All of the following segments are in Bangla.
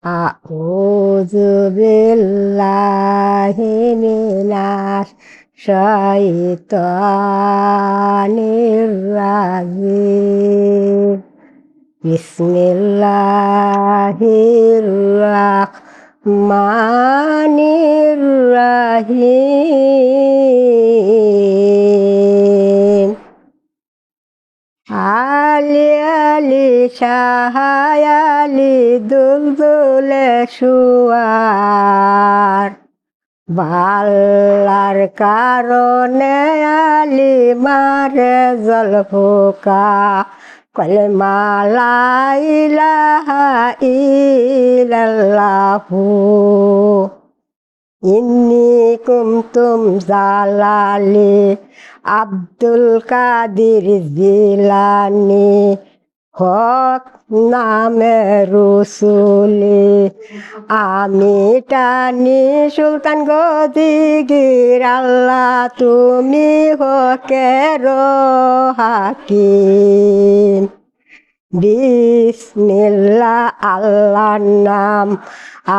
আউযু বিল্লাহি মিনাশ শাইতানির রাজিম। বিসমিল্লাহির রাহমানির রাহিম। আলি আলি সাহায়ালি দুলদুলে শুয়ার, বাল্লার কারণে আলি মারে জলফুকা, কলমা লা ইলাহা ইল্লাল্লাহু ইন্নী কুনতুম জালালি আব্দুল কাদির জিলানি, হক নামে রসুলি আমি টানি সুলতান গদিগির, আল্লাহ তুমি হকের হাকিম। বিসমিল্লাহ আল্লাহর নাম,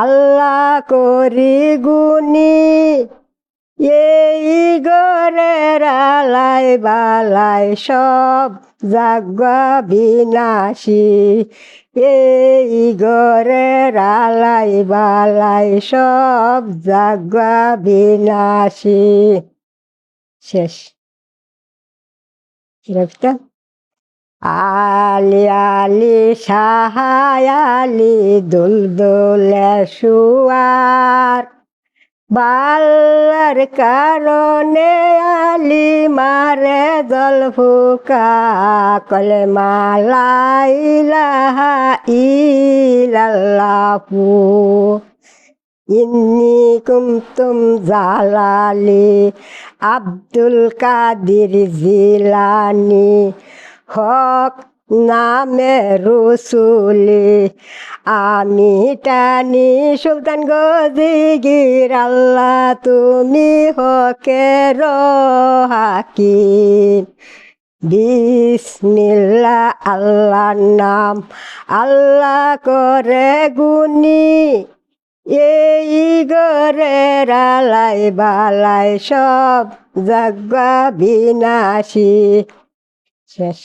আল্লাহ করি গুনি, এই গরের আলাই বালাই সব জাগা বিনাশী, এই গরের আলাই বালাই সব জাগা বিনাশী। শেষ। কিরকম? আলি আলি সাহায়ালি দুলদুলে শুয়ার, বাল্লার কারণে আলি মারে জলফুকা, কলমা লা ইলাহা ইল্লাল্লাহু ইন্নী কুনতুম জালালি আব্দুল কাদির জিলানি, হক নামে রসুলি আমি টানি সুলতান গদিগির, আল্লাহ তুমি হকের হাকিম। বিসমিল্লাহ আল্লাহর নাম, আল্লাহ করে গুনি, এই গরের আলাই বালাই সব জাগা বিনাশী। শেষ।